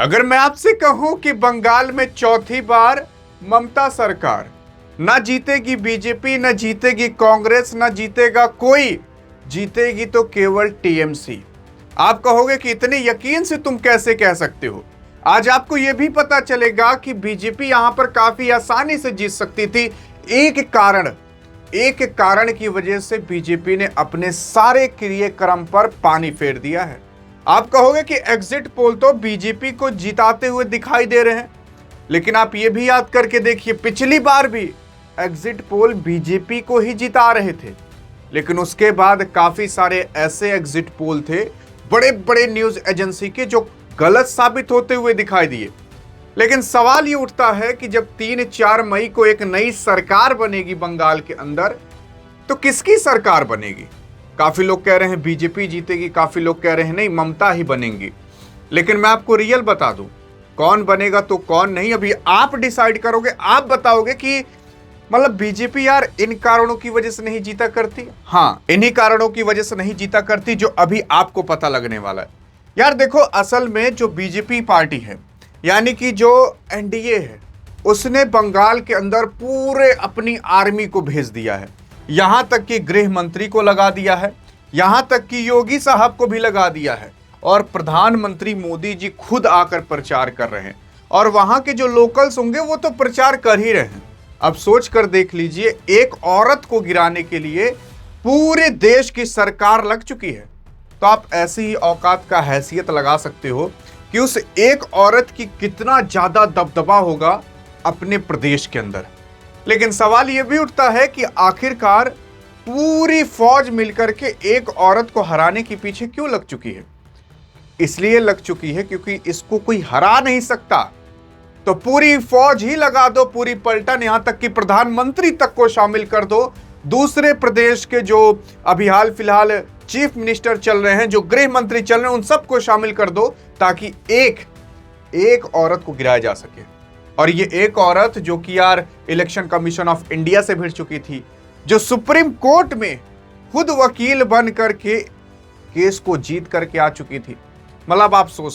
अगर मैं आपसे कहूं कि बंगाल में चौथी बार ममता सरकार, ना जीतेगी बीजेपी, ना जीतेगी कांग्रेस, ना जीतेगा कोई, जीतेगी तो केवल टीएमसी। आप कहोगे कि इतने यकीन से तुम कैसे कह सकते हो? आज आपको यह भी पता चलेगा कि बीजेपी यहां पर काफी आसानी से जीत सकती थी। एक कारण की वजह से बीजेपी ने अपने सारे क्रियाक्रम पर पानी फेर दिया है। आप कहोगे कि एग्जिट पोल तो बीजेपी को जिताते हुए दिखाई दे रहे हैं, लेकिन आप यह भी याद करके देखिए, पिछली बार भी एग्जिट पोल बीजेपी को ही जिता रहे थे, लेकिन उसके बाद काफी सारे ऐसे एग्जिट पोल थे बड़े बड़े न्यूज एजेंसी के जो गलत साबित होते हुए दिखाई दिए। लेकिन सवाल ये उठता है कि जब 3-4 मई को एक नई सरकार बनेगी बंगाल के अंदर, तो किसकी सरकार बनेगी? काफी लोग कह रहे हैं बीजेपी जीतेगी, काफी लोग कह रहे हैं नहीं ममता ही बनेंगी। लेकिन मैं आपको रियल बता दूं, कौन बनेगा तो कौन नहीं, अभी आप डिसाइड करोगे। आप बताओगे कि मतलब बीजेपी यार इन कारणों की वजह से नहीं जीता करती। हाँ, इन्हीं कारणों की वजह से नहीं जीता करती जो अभी आपको पता लगने वाला है। यार देखो, असल में जो बीजेपी पार्टी है, यानी कि जो एनडीए है, उसने बंगाल के अंदर पूरे अपनी आर्मी को भेज दिया है। यहां तक कि गृह मंत्री को लगा दिया है, यहां तक कि योगी साहब को भी लगा दिया है, और प्रधानमंत्री मोदी जी खुद आकर प्रचार कर रहे हैं। और वहां के जो लोकल्स होंगे वो तो प्रचार कर ही रहे हैं। अब सोच कर देख लीजिए, एक औरत को गिराने के लिए पूरे देश की सरकार लग चुकी है। तो आप ऐसी ही औकात का हैसियत लगा सकते हो कि उस एक औरत की कितना ज्यादा दबदबा होगा अपने प्रदेश के अंदर। लेकिन सवाल यह भी उठता है कि आखिरकार पूरी फौज मिलकर के एक औरत को हराने के पीछे क्यों लग चुकी है? इसलिए लग चुकी है क्योंकि इसको कोई हरा नहीं सकता, तो पूरी फौज ही लगा दो, पूरी पलटन, यहां तक कि प्रधानमंत्री तक को शामिल कर दो। दूसरे प्रदेश के जो अभी हाल फिलहाल चीफ मिनिस्टर चल रहे हैं, जो गृह मंत्री चल रहे हैं, उन सबको शामिल कर दो ताकि एक औरत को गिराया जा सके। और ये एक औरत जो कि यार इलेक्शन कमीशन ऑफ इंडिया से भिड़ चुकी थी, जो सुप्रीम कोर्ट में खुद वकील बन करके केस को जीत करके आ चुकी थी। मतलब आप सोच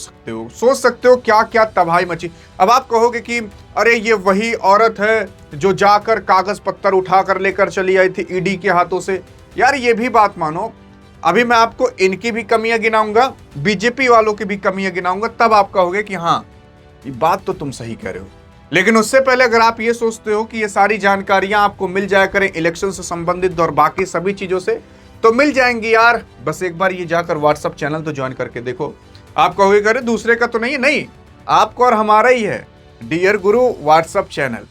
सकते हो क्या क्या तबाही मची। अब आप कहोगे कि अरे ये वही औरत है जो जाकर कागज पत्तर उठाकर लेकर चली आई थी ईडी के हाथों से। यार ये भी बात मानो, अभी मैं आपको इनकी भी कमियां गिनाऊंगा, बीजेपी वालों की भी कमियां गिनाऊंगा, तब आप कहोगे कि हाँ ये बात तो तुम सही कह रहे हो। लेकिन उससे पहले अगर आप ये सोचते हो कि ये सारी जानकारियां आपको मिल जाया करें इलेक्शन से संबंधित और बाकी सभी चीजों से, तो मिल जाएंगी यार। बस एक बार ये जाकर व्हाट्सएप चैनल तो ज्वाइन करके देखो। आप कहोगे करे दूसरे का तो नहीं, आपको और हमारा ही है, डियर गुरु व्हाट्सएप चैनल।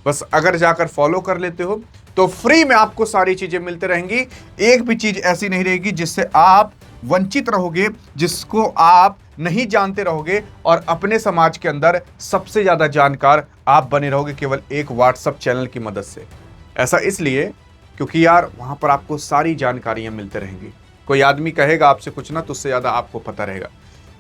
बस अगर जाकर फॉलो कर लेते हो तो फ्री में आपको सारी चीजें मिलते रहेंगी। एक भी चीज ऐसी नहीं रहेगी जिससे आप वंचित रहोगे, जिसको आप नहीं जानते रहोगे, और अपने समाज के अंदर सबसे ज्यादा जानकार आप बने रहोगे केवल एक व्हाट्सएप चैनल की मदद से। ऐसा इसलिए क्योंकि यार वहां पर आपको सारी जानकारियां मिलते रहेंगी। कोई आदमी कहेगा आपसे कुछ ना, तो उससे ज्यादा आपको पता रहेगा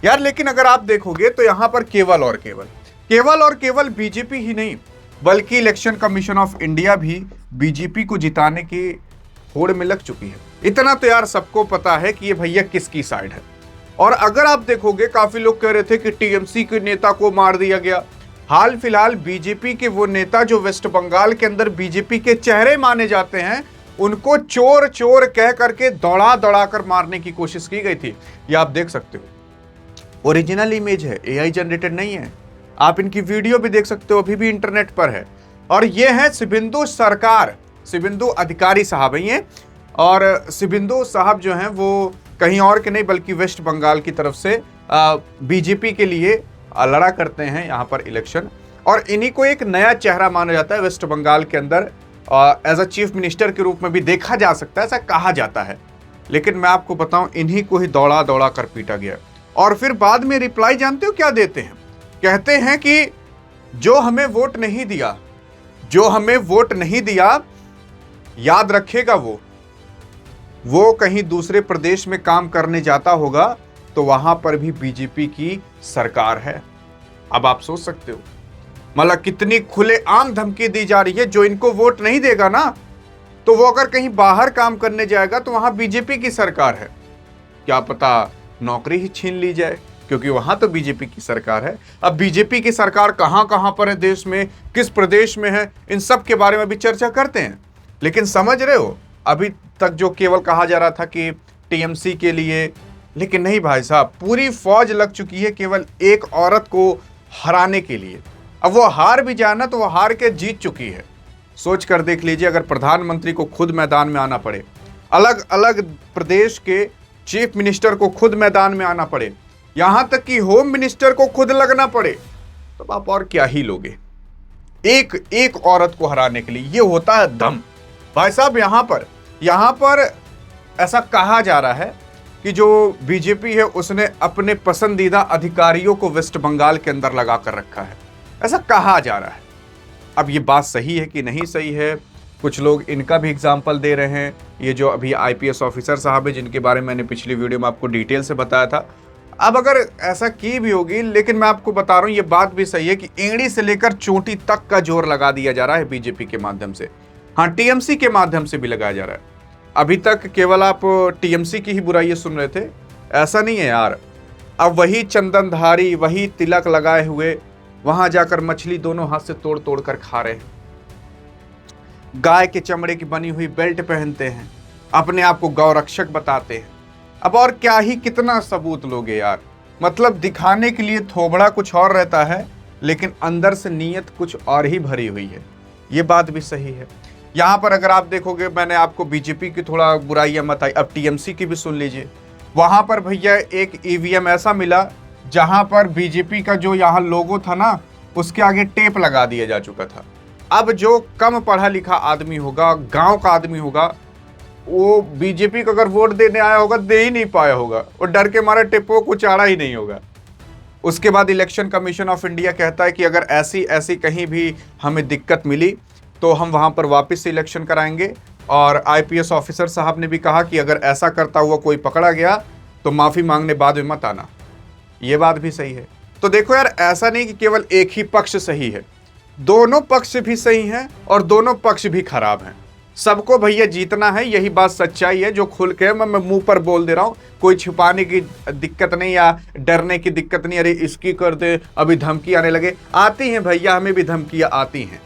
यार। लेकिन अगर आप देखोगे तो यहां पर केवल और केवल बीजेपी ही नहीं, बल्कि इलेक्शन कमीशन ऑफ इंडिया भी बीजेपी को जिताने की होड़ में लग चुकी है। इतना तो यार सबको पता है कि ये भैया किसकी साइड है। और अगर आप देखोगे, काफी लोग कह रहे थे कि टीएमसी के नेता को मार दिया गया। हाल फिलहाल बीजेपी के वो नेता जो वेस्ट बंगाल के अंदर बीजेपी के चेहरे माने जाते हैं, उनको चोर चोर कह करके दौड़ा कर मारने की कोशिश की गई थी। ये आप देख सकते हो, ओरिजिनल इमेज है, एआई जनरेटेड नहीं है। आप इनकी वीडियो भी देख सकते हो, अभी भी इंटरनेट पर है। और ये है शिवेंदु सरकार, शिवेंदु अधिकारी साहब हैं ये। और शिवेंदु साहब जो हैं वो कहीं और के नहीं बल्कि वेस्ट बंगाल की तरफ से बीजेपी के लिए लड़ा करते हैं यहाँ पर इलेक्शन। और इन्हीं को एक नया चेहरा माना जाता है वेस्ट बंगाल के अंदर, एज अ चीफ मिनिस्टर के रूप में भी देखा जा सकता है, ऐसा कहा जाता है। लेकिन मैं आपको बताऊं, इन्हीं को ही दौड़ा कर पीटा गया। और फिर बाद में रिप्लाई जानते हो क्या देते हैं? कहते हैं कि जो हमें वोट नहीं दिया याद रखेगा, वो कहीं दूसरे प्रदेश में काम करने जाता होगा तो वहां पर भी बीजेपी की सरकार है। अब आप सोच सकते हो मतलब कितनी खुलेआम धमकी दी जा रही है। जो इनको वोट नहीं देगा ना, तो वो अगर कहीं बाहर काम करने जाएगा तो वहां बीजेपी की सरकार है, क्या पता नौकरी ही छीन ली जाए। क्योंकि वहां तो बीजेपी की सरकार है। अब बीजेपी की सरकार कहां कहां पर है देश में, किस प्रदेश में है, इन सब के बारे में भी चर्चा करते हैं। लेकिन समझ रहे हो, अभी तक जो केवल कहा जा रहा था कि टीएमसी के लिए, लेकिन नहीं भाई साहब, पूरी फौज लग चुकी है केवल एक औरत को हराने के लिए। अब वो हार भी जाए ना तो वो हार के जीत चुकी है। सोच कर देख लीजिए, अगर प्रधानमंत्री को खुद मैदान में आना पड़े, अलग अलग प्रदेश के चीफ मिनिस्टर को खुद मैदान में आना पड़े, यहां तक कि होम मिनिस्टर को खुद लगना पड़े, तो आप और क्या ही लोगे एक एक औरत को हराने के लिए। ये होता है दम भाई साहब। यहां पर ऐसा कहा जा रहा है कि जो बीजेपी है उसने अपने पसंदीदा अधिकारियों को वेस्ट बंगाल के अंदर लगा कर रखा है, ऐसा कहा जा रहा है। अब ये बात सही है कि नहीं सही है, कुछ लोग इनका भी एग्जाम्पल दे रहे हैं। ये जो अभी आईपीएस ऑफिसर साहब है, जिनके बारे में मैंने पिछली वीडियो में आपको डिटेल से बताया था। अब अगर ऐसा की भी होगी, लेकिन मैं आपको बता रहा हूं ये बात भी सही है कि एड़ी से लेकर चोटी तक का जोर लगा दिया जा रहा है बीजेपी के माध्यम से। हाँ, टीएमसी के माध्यम से भी लगाया जा रहा है। अभी तक केवल आप टीएमसी की ही बुराइयां सुन रहे थे, ऐसा नहीं है यार। अब वही चंदनधारी, वही तिलक लगाए हुए वहां जाकर मछली दोनों हाथ से तोड़ तोड़ कर खा रहे हैं, गाय के चमड़े की बनी हुई बेल्ट पहनते हैं, अपने आप को गौरक्षक बताते हैं। अब और क्या ही कितना सबूत लोगे यार। मतलब दिखाने के लिए थोबड़ा कुछ और रहता है, लेकिन अंदर से नीयत कुछ और ही भरी हुई है। ये बात भी सही है। यहाँ पर अगर आप देखोगे, मैंने आपको बीजेपी की थोड़ा बुराइयां बताई, अब टीएमसी की भी सुन लीजिए। वहां पर भैया एक ईवीएम ऐसा मिला जहां पर बीजेपी का जो यहाँ लोगो था ना, उसके आगे टेप लगा दिया जा चुका था। अब जो कम पढ़ा लिखा आदमी होगा, गांव का आदमी होगा, वो बीजेपी को अगर वोट देने आया होगा, दे ही नहीं पाया होगा, वो डर के मारे टेपो को चाड़ा ही नहीं होगा। उसके बाद इलेक्शन कमीशन ऑफ इंडिया कहता है कि अगर ऐसी ऐसी कहीं भी हमें दिक्कत मिली तो हम वहां पर वापस से इलेक्शन कराएंगे। और आईपीएस ऑफिसर साहब ने भी कहा कि अगर ऐसा करता हुआ कोई पकड़ा गया तो माफी मांगने बाद में मत आना। ये बात भी सही है। तो देखो यार, ऐसा नहीं कि केवल एक ही पक्ष सही है, दोनों पक्ष भी सही हैं और दोनों पक्ष भी खराब हैं। सबको भैया जीतना है, यही बात सच्चाई है जो खुल के मैं मुंह पर बोल दे रहा हूं। कोई छुपाने की दिक्कत नहीं या डरने की दिक्कत नहीं, अरे इसकी कर दे, अभी धमकी आने लगे। आती हैं भैया, हमें भी धमकियां आती हैं,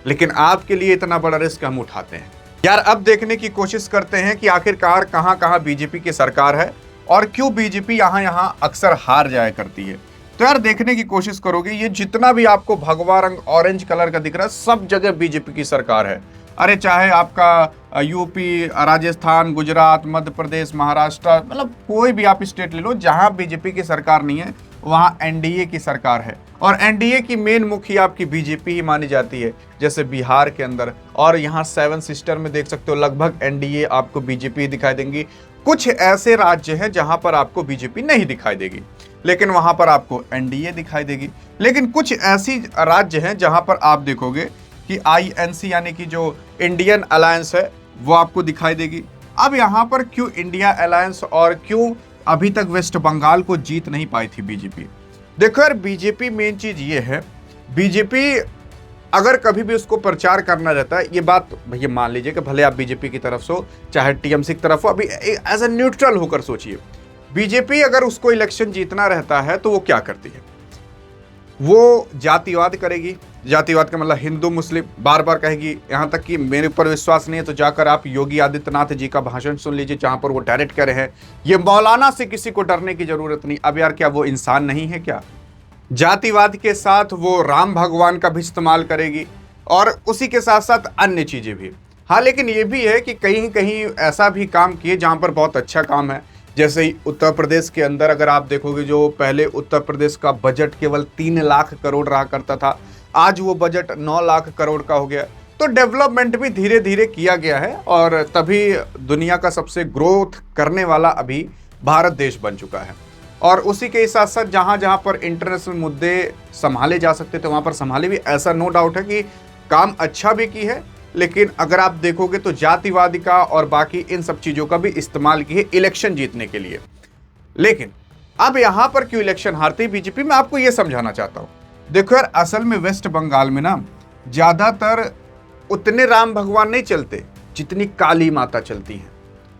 लेकिन आपके लिए इतना बड़ा रिस्क हम उठाते हैं यार। अब देखने की कोशिश करते हैं कि आखिरकार कहां कहां बीजेपी की सरकार है और क्यों बीजेपी यहां अक्सर हार जाया करती है। तो यार देखने की कोशिश करोगे, ये जितना भी आपको भगवा रंग ऑरेंज कलर का दिख रहा है, सब जगह बीजेपी की सरकार है। अरे चाहे आपका यूपी, राजस्थान, गुजरात, मध्य प्रदेश, महाराष्ट्र, मतलब कोई भी आप स्टेट ले लो, जहां बीजेपी की सरकार नहीं है वहां एनडीए की सरकार है। और एनडीए की मेन मुखिया आपकी बीजेपी ही मानी जाती है, जैसे बिहार के अंदर। और यहाँ 7 सिस्टर में देख सकते हो, लगभग एनडीए आपको बीजेपी दिखाई देंगी। कुछ ऐसे राज्य हैं जहां पर आपको बीजेपी नहीं दिखाई देगी, लेकिन वहां पर आपको एनडीए दिखाई देगी। लेकिन कुछ ऐसी राज्य हैं जहां पर आप देखोगे कि आईएनसी यानी कि जो इंडियन अलायंस है वो आपको दिखाई देगी। अब यहां पर क्यों इंडिया अलायंस और क्यों अभी तक वेस्ट बंगाल को जीत नहीं पाई थी बीजेपी? देखो यार, बीजेपी मेन चीज ये है, बीजेपी अगर कभी भी उसको प्रचार करना रहता है, ये बात भैया मान लीजिए कि भले आप बीजेपी की तरफ से हो चाहे टीएमसी की तरफ हो, अभी एज ए न्यूट्रल होकर सोचिए, बीजेपी अगर उसको इलेक्शन जीतना रहता है तो वो क्या करती है? वो जातिवाद करेगी। जातिवाद का मतलब हिंदू मुस्लिम बार बार कहेगी। यहां तक कि मेरे ऊपर विश्वास नहीं है तो जाकर आप योगी आदित्यनाथ जी का भाषण सुन लीजिए, जहां पर वो डायरेक्ट कह रहे हैं ये मौलाना से किसी को डरने की जरूरत नहीं। अब यार क्या वो इंसान नहीं है क्या? जातिवाद के साथ वो राम भगवान का भी इस्तेमाल करेगी और उसी के साथ साथ अन्य चीजें भी। हाँ, लेकिन ये भी है कि कहीं कहीं ऐसा भी काम किए जहां पर बहुत अच्छा काम है। जैसे ही उत्तर प्रदेश के अंदर अगर आप देखोगे, जो पहले उत्तर प्रदेश का बजट केवल 3 लाख करोड़ रहा करता था, आज वो बजट 9 लाख करोड़ का हो गया। तो डेवलपमेंट भी धीरे धीरे किया गया है और तभी दुनिया का सबसे ग्रोथ करने वाला अभी भारत देश बन चुका है। और उसी के साथ साथ जहां जहां पर इंटरनेशनल मुद्दे संभाले जा सकते थे वहां पर संभाले भी। ऐसा नो डाउट है कि काम अच्छा भी की है, लेकिन अगर आप देखोगे तो जातिवादी का और बाकी इन सब चीजों का भी इस्तेमाल की है इलेक्शन जीतने के लिए। लेकिन अब यहां पर क्यों इलेक्शन हारती बीजेपी, मैं आपको यह समझाना चाहता हूं। देखो यार, असल में वेस्ट बंगाल में ना ज्यादातर उतने राम भगवान नहीं चलते जितनी काली माता चलती हैं।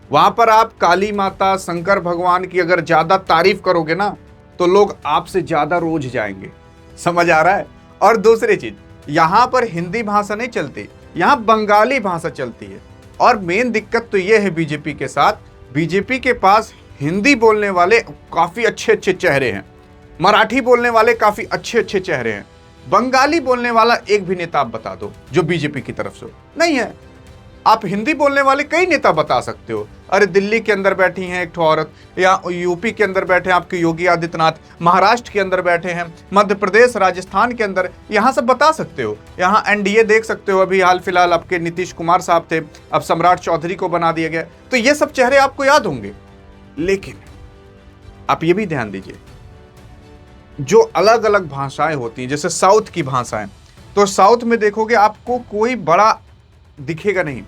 वहां पर आप काली माता, शंकर भगवान की अगर ज्यादा तारीफ करोगे ना तो लोग आपसे ज्यादा रोज जाएंगे। समझ आ रहा है? और दूसरी चीज, यहां पर हिंदी भाषा नहीं चलती, यहां बंगाली भाषा चलती है। और मेन दिक्कत तो यह है बीजेपी के साथ, बीजेपी के पास हिंदी बोलने वाले काफी अच्छे अच्छे चेहरे हैं, मराठी बोलने वाले काफी अच्छे अच्छे चेहरे हैं, बंगाली बोलने वाला एक भी नेता आप बता दो जो बीजेपी की तरफ से नहीं है। आप हिंदी बोलने वाले कई नेता बता सकते हो। अरे दिल्ली के अंदर बैठी हैं एक ठो औरत, या यूपी के अंदर बैठे हैं आपके योगी आदित्यनाथ, महाराष्ट्र के अंदर बैठे हैं, मध्य प्रदेश राजस्थान के अंदर, यहां सब बता सकते हो। यहां एनडीए देख सकते हो, अभी हाल फिलहाल आपके नीतीश कुमार साहब थे, अब सम्राट चौधरी को बना दिया गया, तो ये सब चेहरे आपको याद होंगे। लेकिन आप ये भी ध्यान दीजिए, जो अलग अलग भाषाएं होती हैं, जैसे साउथ की भाषाएं, तो साउथ में देखोगे आपको कोई बड़ा दिखेगा नहीं।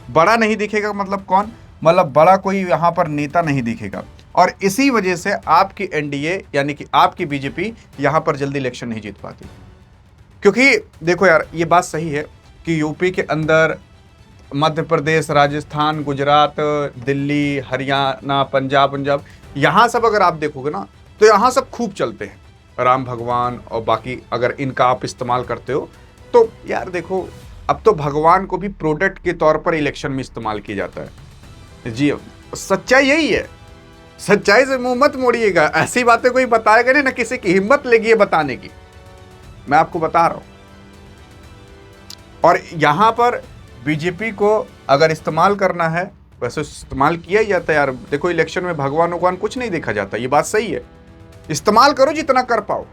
बड़ा नहीं दिखेगा मतलब कौन? मतलब बड़ा कोई यहां पर नेता नहीं दिखेगा। और इसी वजह से आपकी एनडीए यानी कि आपकी बीजेपी यहां पर जल्दी इलेक्शन नहीं जीत पाती। क्योंकि देखो यार, ये बात सही है कि यूपी के अंदर, मध्य प्रदेश, राजस्थान, गुजरात, दिल्ली, हरियाणा, पंजाब, यहां सब अगर आप देखोगे ना, तो यहां सब खूब चलते हैं, राम भगवान और बाकी अगर इनका आप इस्तेमाल करते हो तो यार देखो, अब तो भगवान को भी प्रोडक्ट के तौर पर इलेक्शन में इस्तेमाल किया जाता है। जी, सच्चाई यही है। सच्चाई से मुंह मत मोड़िएगा, ऐसी बातें कोई बताएगा नहीं, ना किसी की हिम्मत लगी है बताने की, मैं आपको बता रहा हूं। और यहां पर बीजेपी को अगर इस्तेमाल करना है, वैसे इस्तेमाल किया ही जाता है यार। देखो, इलेक्शन में भगवान कुछ नहीं देखा जाता, ये बात सही है। इस्तेमाल करो जितना कर पाओ,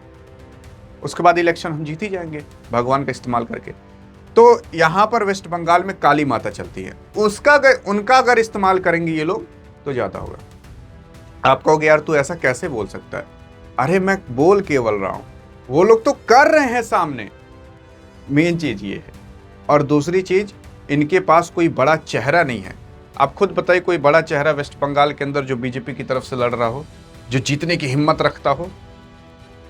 उसके बाद इलेक्शन हम जीत ही जाएंगे भगवान का इस्तेमाल करके। तो यहां पर वेस्ट बंगाल में काली माता चलती है, उनका अगर इस्तेमाल करेंगे ये लोग तो ज्यादा होगा। आप कहोगे यार तू ऐसा कैसे बोल सकता है? अरे मैं बोल केवल रहा हूं, वो लोग तो कर रहे हैं सामने। मेन चीज ये है। और दूसरी चीज, इनके पास कोई बड़ा चेहरा नहीं है। आप खुद बताइए, कोई बड़ा चेहरा वेस्ट बंगाल के अंदर जो बीजेपी की तरफ से लड़ रहा हो, जो जीतने की हिम्मत रखता हो?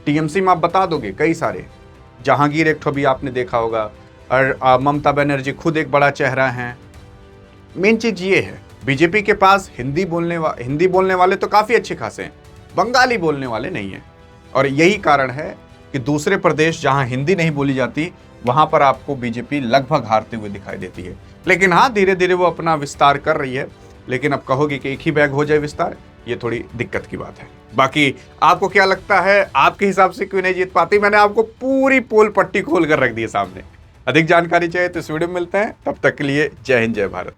टीएमसी में आप बता दोगे कई सारे, जहांगीर एक ठो भी आपने देखा होगा, और ममता बनर्जी खुद एक बड़ा चेहरा हैं। मेन चीज ये है, बीजेपी के पास हिंदी बोलने वाले तो काफी अच्छे खासे हैं, बंगाली बोलने वाले नहीं हैं। और यही कारण है कि दूसरे प्रदेश जहां हिंदी नहीं बोली जाती, वहां पर आपको बीजेपी लगभग हारते हुए दिखाई देती है। लेकिन हाँ, धीरे धीरे वो अपना विस्तार कर रही है। लेकिन अब कहोगे कि एक ही बैग हो जाए विस्तार, ये थोड़ी दिक्कत की बात है। बाकी आपको क्या लगता है, आपके हिसाब से क्यों नहीं जीत पाती? मैंने आपको पूरी पोल पट्टी खोल कर रख दी है सामने। अधिक जानकारी चाहिए तो इस वीडियो में मिलते हैं, तब तक के लिए जय हिंद, जय भारत।